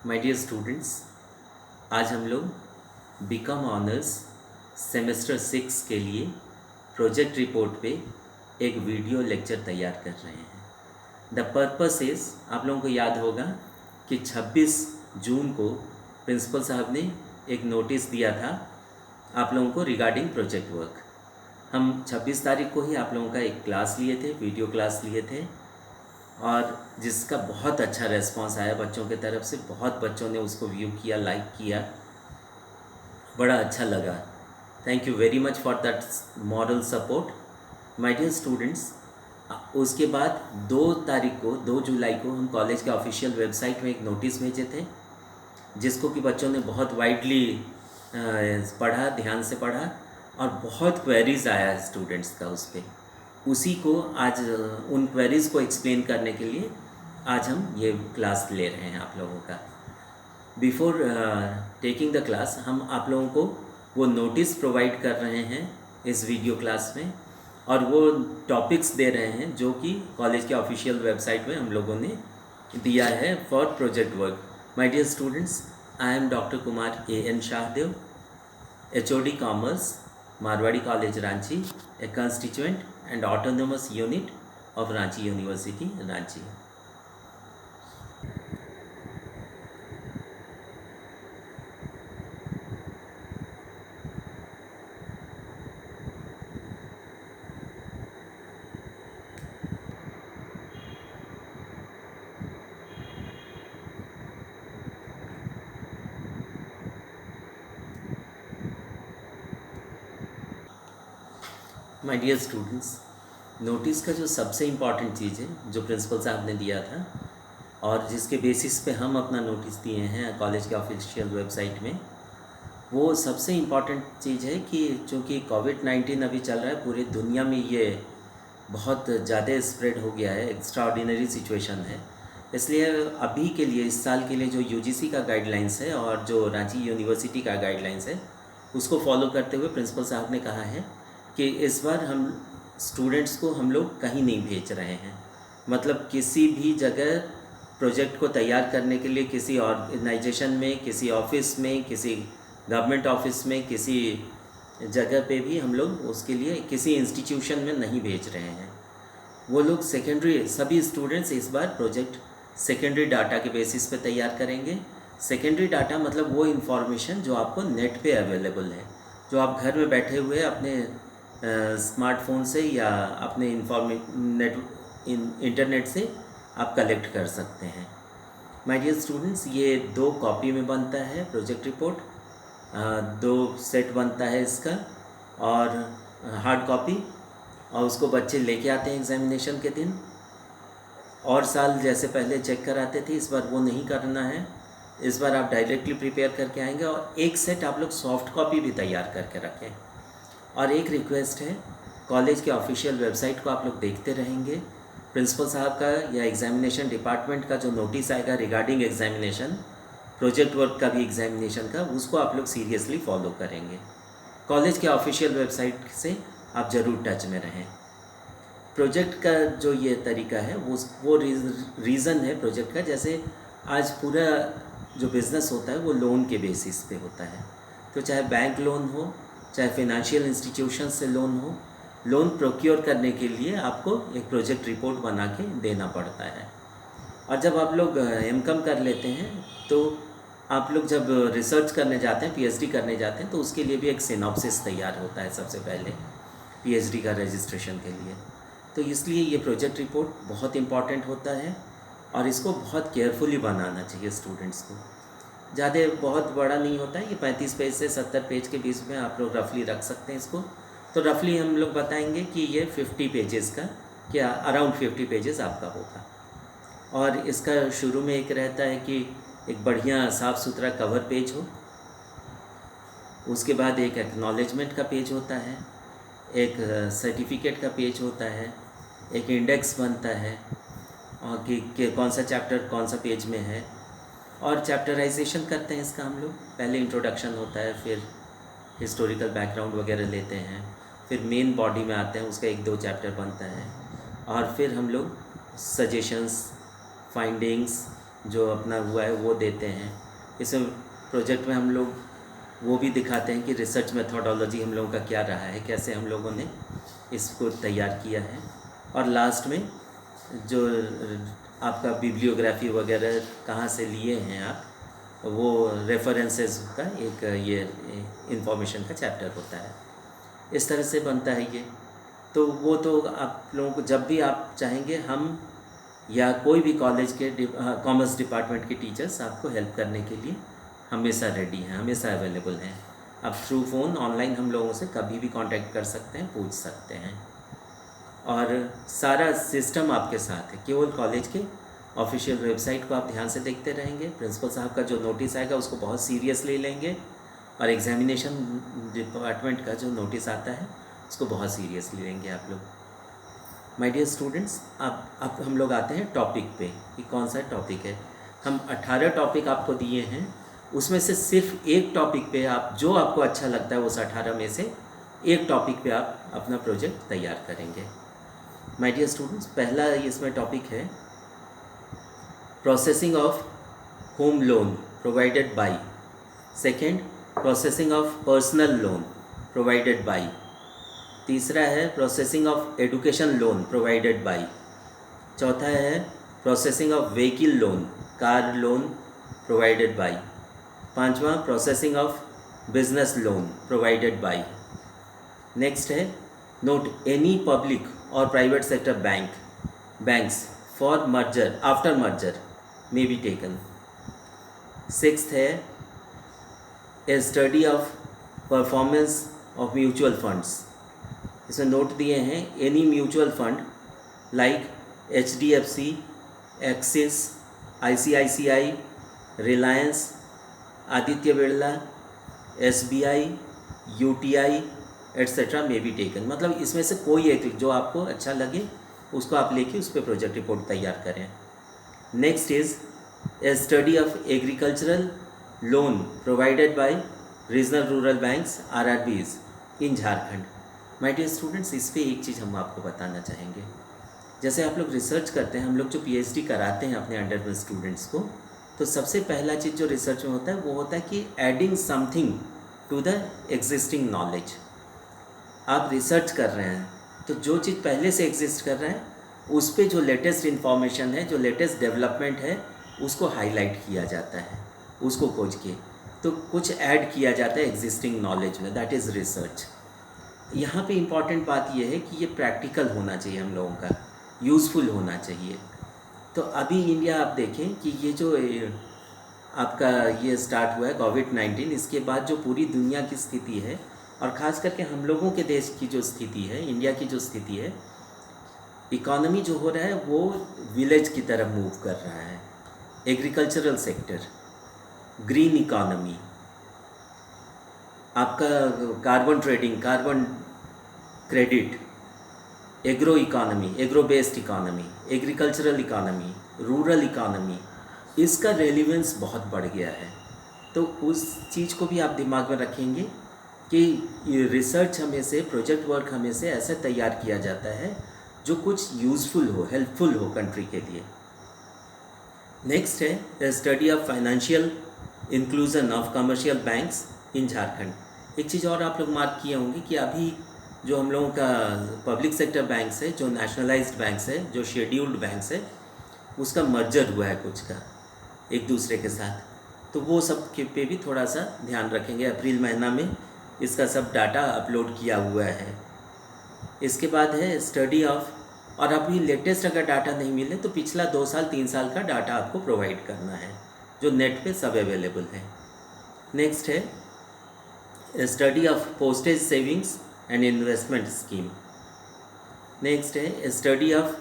My dear students, आज हम लोग बीकॉम ऑनर्स सेमेस्टर 6 के लिए प्रोजेक्ट रिपोर्ट पे एक वीडियो लेक्चर तैयार कर रहे हैं। द पर्पस इज़, आप लोगों को याद होगा कि 26 जून को प्रिंसिपल साहब ने एक नोटिस दिया था आप लोगों को रिगार्डिंग प्रोजेक्ट वर्क। हम 26 तारीख को ही आप लोगों का एक क्लास लिए थे, वीडियो क्लास लिए थे, और जिसका बहुत अच्छा रेस्पॉन्स आया बच्चों की तरफ से। बहुत बच्चों ने उसको व्यू किया, लाइक किया, बड़ा अच्छा लगा। Thank you very much for that moral support my dear students. उसके बाद 2 जुलाई को हम कॉलेज के ऑफिशियल वेबसाइट में एक नोटिस भेजे थे, जिसको कि बच्चों ने बहुत वाइडली पढ़ा, ध्यान से पढ़ा, और बहुत क्वेरीज़ आया स्टूडेंट्स का उस पर। उसी को आज उन क्वेरीज़ को एक्सप्लेन करने के लिए आज हम ये क्लास ले रहे हैं आप लोगों का। बिफोर टेकिंग द क्लास, हम आप लोगों को वो नोटिस प्रोवाइड कर रहे हैं इस वीडियो क्लास में, और वो टॉपिक्स दे रहे हैं जो कि कॉलेज के ऑफिशियल वेबसाइट में हम लोगों ने दिया है for project work. My dear students, I am doctor Kumar A.N. Shahdeo, HOD Commerce, Marwadi College, Ranchi, a constituent and autonomous unit of Ranchi University, Ranchi. My dear students, notice का जो सबसे इम्पॉर्टेंट चीज़ है जो प्रिंसिपल साहब ने दिया था और जिसके बेसिस पे हम अपना नोटिस दिए हैं कॉलेज के ऑफिशियल वेबसाइट में, वो सबसे इम्पॉर्टेंट चीज़ है कि चूँकि कोविड-19 अभी चल रहा है पूरी दुनिया में, ये बहुत ज़्यादा स्प्रेड हो गया है, एक्स्ट्रा ऑर्डिनरी सिचुएशन है। इसलिए अभी के लिए, इस साल के लिए जो UGC का गाइडलाइंस है और जो रांची यूनिवर्सिटी का गाइडलाइंस है, उसको फॉलो करते हुए प्रिंसिपल साहब ने कहा है कि इस बार हम स्टूडेंट्स को हम लोग कहीं नहीं भेज रहे हैं। मतलब किसी भी जगह प्रोजेक्ट को तैयार करने के लिए किसी ऑर्गेनाइजेशन में, किसी ऑफिस में, किसी गवर्नमेंट ऑफिस में, किसी जगह पे भी हम लोग उसके लिए किसी इंस्टीट्यूशन में नहीं भेज रहे हैं। वो लोग सेकेंडरी, सभी स्टूडेंट्स इस बार प्रोजेक्ट सेकेंडरी डाटा के बेसिस पे तैयार करेंगे। सेकेंडरी डाटा मतलब वो इन्फॉर्मेशन जो आपको नेट पे अवेलेबल है, जो आप घर में बैठे हुए अपने स्मार्टफोन से या अपने इंटरनेट से आप कलेक्ट कर सकते हैं। माय डियर स्टूडेंट्स, ये 2 कॉपी में बनता है प्रोजेक्ट रिपोर्ट, 2 सेट बनता है इसका, और हार्ड कॉपी, और उसको बच्चे लेके आते हैं एग्जामिनेशन के दिन। और साल जैसे पहले चेक कराते थे, इस बार वो नहीं करना है। इस बार आप डायरेक्टली प्रिपेयर करके आएंगे, और एक सेट आप लोग सॉफ्ट कॉपी भी तैयार करके रखें। और एक रिक्वेस्ट है, कॉलेज के ऑफिशियल वेबसाइट को आप लोग देखते रहेंगे। प्रिंसिपल साहब का या एग्जामिनेशन डिपार्टमेंट का जो नोटिस आएगा रिगार्डिंग एग्जामिनेशन, प्रोजेक्ट वर्क का भी एग्जामिनेशन का, उसको आप लोग सीरियसली फॉलो करेंगे। कॉलेज के ऑफिशियल वेबसाइट से आप ज़रूर टच में रहें। प्रोजेक्ट का जो ये तरीका है वो रीज़न है प्रोजेक्ट का। जैसे आज पूरा जो बिज़नेस होता है वो लोन के बेसिस पे होता है, तो चाहे बैंक लोन हो, चाहे फिनेंशियल इंस्टीट्यूशन से लोन हो, लोन प्रोक्योर करने के लिए आपको एक प्रोजेक्ट रिपोर्ट बना के देना पड़ता है। और जब आप लोग MCOM कर लेते हैं, तो आप लोग जब रिसर्च करने जाते हैं, PhD करने जाते हैं, तो उसके लिए भी एक सिनॉप्सिस तैयार होता है सबसे पहले PhD का रजिस्ट्रेशन के लिए। तो इसलिए ये प्रोजेक्ट रिपोर्ट बहुत इम्पॉर्टेंट होता है, और इसको बहुत केयरफुली बनाना चाहिए स्टूडेंट्स को। ज़्यादा बहुत बड़ा नहीं होता है ये, 35 पेज से 70 पेज के बीच में आप लोग रफली रख सकते हैं इसको। तो रफली हम लोग बताएंगे कि ये 50 पेजेस का, क्या अराउंड 50 पेजेस आपका होगा। और इसका शुरू में एक रहता है कि एक बढ़िया साफ़ सुथरा कवर पेज हो, उसके बाद एक एक्नॉलेजमेंट का पेज होता है, एक सर्टिफिकेट का पेज होता है, एक इंडेक्स बनता है, और कि कौन सा चैप्टर कौन सा पेज में है, और चैप्टराइजेशन करते हैं इसका हम लोग। पहले इंट्रोडक्शन होता है, फिर हिस्टोरिकल बैकग्राउंड वगैरह लेते हैं, फिर मेन बॉडी में आते हैं, उसका 1-2 चैप्टर बनता है, और फिर हम लोग सजेशंस, फाइंडिंग्स, जो अपना हुआ है वो देते हैं। इस प्रोजेक्ट में हम लोग वो भी दिखाते हैं कि रिसर्च मेथोडोलॉजी हम लोगों का क्या रहा है, कैसे हम लोगों ने इसको तैयार किया है। और लास्ट में जो आपका बिब्लियोग्राफी वगैरह कहाँ से लिए हैं आप, वो रेफरेंसेस का एक ये इंफॉर्मेशन का चैप्टर होता है। इस तरह से बनता है ये। तो वो तो आप लोगों को जब भी आप चाहेंगे, हम या कोई भी कॉलेज के कॉमर्स डिपार्टमेंट के टीचर्स आपको हेल्प करने के लिए हमेशा रेडी हैं, हमेशा अवेलेबल हैं। आप थ्रू फ़ोन ऑनलाइन हम लोगों से कभी भी कांटेक्ट कर सकते हैं, पूछ सकते हैं। और सारा सिस्टम आपके साथ है। केवल कॉलेज के ऑफिशियल वेबसाइट को आप ध्यान से देखते रहेंगे। प्रिंसिपल साहब का जो नोटिस आएगा उसको बहुत सीरियसली लेंगे, और एग्जामिनेशन डिपार्टमेंट का जो नोटिस आता है उसको बहुत सीरियसली लेंगे आप लोग। माय डियर स्टूडेंट्स, अब हम लोग आते हैं टॉपिक पे कि कौन सा टॉपिक है। हम 18 टॉपिक आपको दिए हैं, उसमें से सिर्फ एक टॉपिक पे आप जो आपको अच्छा लगता है उस 18 में से एक टॉपिक पे आप अपना प्रोजेक्ट तैयार करेंगे। माय डियर स्टूडेंट्स, पहला इसमें टॉपिक है processing of home loan provided by. Second, processing of personal loan provided by. तीसरा है processing of education loan provided by. चौथा है processing of vehicle loan, car loan provided by. पांचवा, processing of business loan provided by. Next है note any public और private sector banks for merger after merger may be taken. Sixth है a study of performance of mutual funds. इसमें notes दिए हैं any mutual fund like HDFC, axis, ICICI, Reliance, Aditya Birla, SBI, UTI etcetera may be taken. मतलब इसमें से कोई एक जो आपको अच्छा लगे उसको आप लेके उस पर प्रोजेक्ट रिपोर्ट तैयार करें। Next is a study of agricultural loan provided by regional rural banks RRBs in Jharkhand. My dear students, इस पे एक चीज़ हम आपको बताना चाहेंगे। जैसे आप लोग रिसर्च करते हैं, हम लोग जो PhD कराते हैं अपने अंडर में स्टूडेंट्स को, तो सबसे पहला चीज़ जो रिसर्च में होता है वो होता है कि adding something to the existing knowledge. आप रिसर्च कर रहे हैं तो जो चीज़ पहले से एग्जिस्ट कर रहा है उस पे जो लेटेस्ट इन्फॉर्मेशन है, जो लेटेस्ट डेवलपमेंट है, उसको हाईलाइट किया जाता है, उसको खोज के तो कुछ ऐड किया जाता है एग्जिस्टिंग नॉलेज में, दैट इज़ रिसर्च। यहाँ पे इम्पॉर्टेंट बात यह है कि ये प्रैक्टिकल होना चाहिए, हम लोगों का यूज़फुल होना चाहिए। तो अभी इंडिया आप देखें कि ये जो आपका ये स्टार्ट हुआ है कोविड-19, इसके बाद जो पूरी दुनिया की स्थिति है और ख़ास करके हम लोगों के देश की जो स्थिति है, इंडिया की जो स्थिति है, इकोनॉमी जो हो रहा है वो विलेज की तरफ मूव कर रहा है। एग्रीकल्चरल सेक्टर, ग्रीन इकोनॉमी, आपका carbon trading, carbon credit, agro economy, agro based economy, agricultural economy, rural economy, इसका रेलिवेंस बहुत बढ़ गया है। तो उस चीज़ को भी आप दिमाग में रखेंगे कि रिसर्च हमें से, प्रोजेक्ट वर्क हमें से ऐसे तैयार किया जाता है जो कुछ यूज़फुल हो, हेल्पफुल हो कंट्री के लिए। नेक्स्ट है study of financial inclusion of commercial banks in Jharkhand. एक चीज़ और आप लोग मार्क किए होंगे कि अभी जो हम लोगों का पब्लिक सेक्टर बैंक्स है, जो नेशनलाइज्ड बैंक्स है, जो शेड्यूल्ड बैंक्स है, उसका मर्जर हुआ है कुछ का एक दूसरे के साथ, तो वो सब के पे भी थोड़ा सा ध्यान रखेंगे। अप्रैल महीना में इसका सब डाटा अपलोड किया हुआ है। इसके बाद है स्टडी ऑफ, और अभी लेटेस्ट अगर डाटा नहीं मिले तो पिछला 2 साल 3 साल का डाटा आपको प्रोवाइड करना है, जो नेट पे सब अवेलेबल है। नेक्स्ट है study of postage savings and investment scheme. Next है स्टडी ऑफ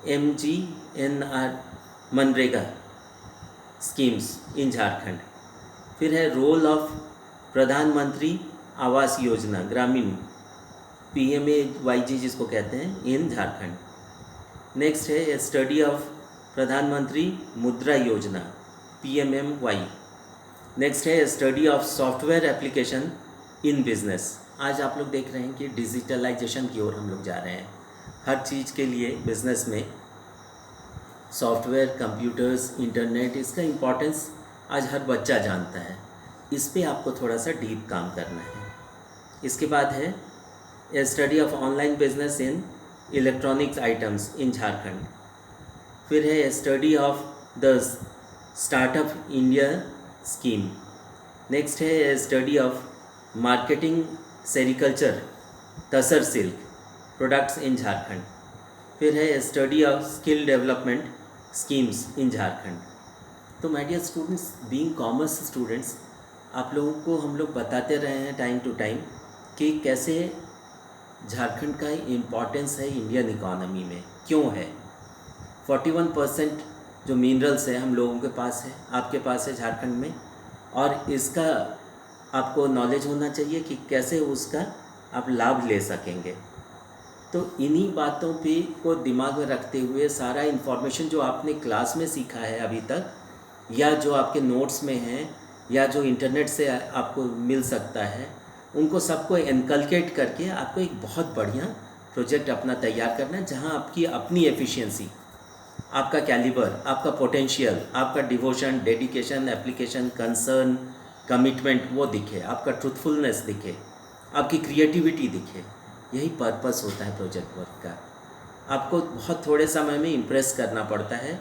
MGNR मनरेगा स्कीम्स इन झारखंड। फिर है रोल ऑफ प्रधानमंत्री आवास योजना ग्रामीण, PMAYG जिसको कहते हैं, इन झारखंड। नेक्स्ट है स्टडी ऑफ प्रधानमंत्री मुद्रा योजना PMMY। नेक्स्ट है study of software application in business. आज आप लोग देख रहे हैं कि डिजिटलाइजेशन की ओर हम लोग जा रहे हैं। हर चीज़ के लिए बिजनेस में सॉफ्टवेयर, कंप्यूटर्स, इंटरनेट, इसका इम्पोर्टेंस आज हर बच्चा जानता है। इस पे आपको थोड़ा सा डीप काम करना है। इसके बाद है a study of online business in electronics items in Jharkhand. फिर है a study of the startup India scheme. Next है a study of marketing sericulture tasar silk products in Jharkhand. फिर है study of skill development schemes in Jharkhand. तो my dear students, being commerce students, आप लोगों को हम लोग बताते रहे हैं टाइम टू टाइम कि कैसे झारखंड का इम्पोर्टेंस है इंडियन इकोनॉमी में, क्यों है। 41% जो मिनरल्स है हम लोगों के पास है, आपके पास है झारखंड में, और इसका आपको नॉलेज होना चाहिए कि कैसे उसका आप लाभ ले सकेंगे। तो इन्हीं बातों पे को दिमाग में रखते हुए सारा इन्फॉर्मेशन जो आपने क्लास में सीखा है अभी तक, या जो आपके नोट्स में है, या जो इंटरनेट से आपको मिल सकता है, उनको सबको इनकलकेट करके आपको एक बहुत बढ़िया प्रोजेक्ट अपना तैयार करना है, जहां आपकी अपनी एफिशिएंसी, आपका कैलिबर, आपका पोटेंशियल, आपका devotion, dedication, application, concern, commitment वो दिखे, आपका ट्रूथफुलनेस दिखे, आपकी क्रिएटिविटी दिखे। यही पर्पस होता है प्रोजेक्ट वर्क का। आपको बहुत थोड़े समय में इम्प्रेस करना पड़ता है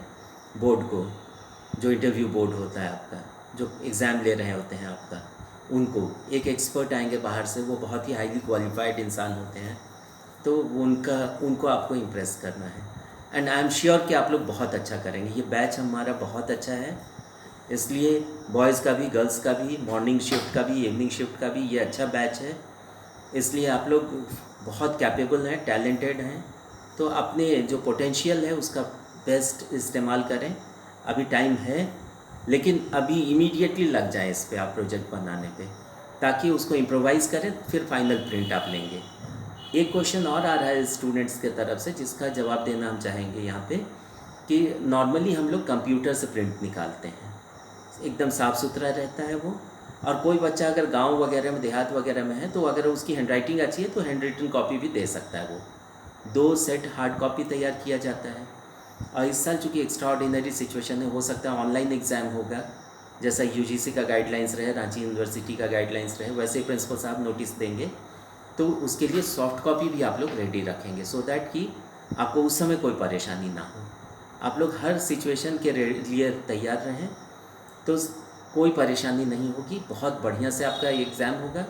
बोर्ड को, जो इंटरव्यू बोर्ड होता है आपका, जो एग्ज़ाम ले रहे होते हैं आपका, उनको। एक एक्सपर्ट आएंगे बाहर से, वो बहुत ही हाईली क्वालिफाइड इंसान होते हैं, तो उनको आपको इम्प्रेस करना है। एंड आई एम श्योर कि आप लोग बहुत अच्छा करेंगे। ये बैच हमारा बहुत अच्छा है, इसलिए बॉयज़ का भी, गर्ल्स का भी, मॉर्निंग शिफ्ट का भी, इवनिंग शिफ्ट का भी ये अच्छा बैच है। इसलिए आप लोग बहुत कैपेबल हैं, टैलेंटेड हैं। तो अपने जो पोटेंशियल है उसका बेस्ट इस्तेमाल करें। अभी टाइम है, लेकिन अभी इमीडिएटली लग जाए इस पे आप प्रोजेक्ट बनाने पे, ताकि उसको इम्प्रोवाइज़ करें, फिर फाइनल प्रिंट आप लेंगे। एक क्वेश्चन और आ रहा है स्टूडेंट्स के तरफ से, जिसका जवाब देना हम चाहेंगे यहाँ पे, कि नॉर्मली हम लोग कंप्यूटर से प्रिंट निकालते हैं, एकदम साफ़ सुथरा रहता है वो। और कोई बच्चा अगर गांव वगैरह में, देहात वगैरह में है, तो अगर उसकी हैंडराइटिंग अच्छी है तो हैंड रिटन कॉपी भी दे सकता है वो। 2 सेट हार्ड कॉपी तैयार किया जाता है। और इस साल चूँकि एक्स्ट्रा ऑर्डिनरी सिचुएशन है, हो सकता है ऑनलाइन एग्ज़ाम होगा, जैसा यूजीसी का गाइडलाइंस रहे, रांची यूनिवर्सिटी का गाइडलाइंस रहे, वैसे ही प्रिंसिपल साहब नोटिस देंगे। तो उसके लिए सॉफ्ट कॉपी भी आप लोग रेडी रखेंगे, सो दैट कि आपको उस समय कोई परेशानी ना हो। आप लोग हर सिचुएशन के लिए तैयार रहें, तो कोई परेशानी नहीं होगी। बहुत बढ़िया से आपका एग्ज़ाम होगा,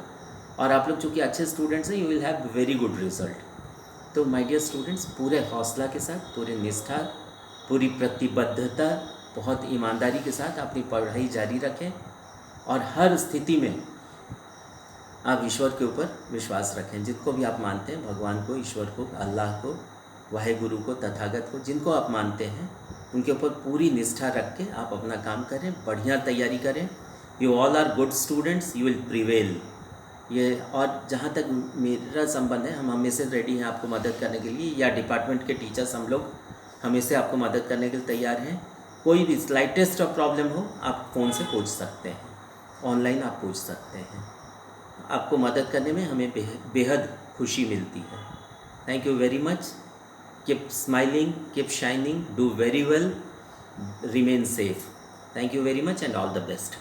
और आप लोग चूँकि अच्छे स्टूडेंट्स हैं, you will have very good result. तो माय डियर स्टूडेंट्स, पूरे हौसला के साथ, पूरे निष्ठा, पूरी प्रतिबद्धता, बहुत ईमानदारी के साथ अपनी पढ़ाई जारी रखें, और हर स्थिति में आप ईश्वर के ऊपर विश्वास रखें। जिनको भी आप मानते हैं, भगवान को, ईश्वर को, अल्लाह को, वाहेगुरु को, तथागत को, जिनको आप मानते हैं, उनके ऊपर पूरी निष्ठा रख के आप अपना काम करें, बढ़िया तैयारी करें। You all are good students, you will prevail. ये, और जहाँ तक मेरा संबंध है, हम हमेशा रेडी हैं आपको मदद करने के लिए, या डिपार्टमेंट के टीचर्स हम लोग हमेशा आपको मदद करने के लिए तैयार हैं। कोई भी स्लाइटेस्ट ऑफ प्रॉब्लम हो, आप फ़ोन से पूछ सकते हैं, ऑनलाइन आप पूछ सकते हैं। आपको मदद करने में हमें बेहद खुशी मिलती है। Thank you very much. Keep smiling, keep shining, do very well, remain safe. Thank you very much and all the best.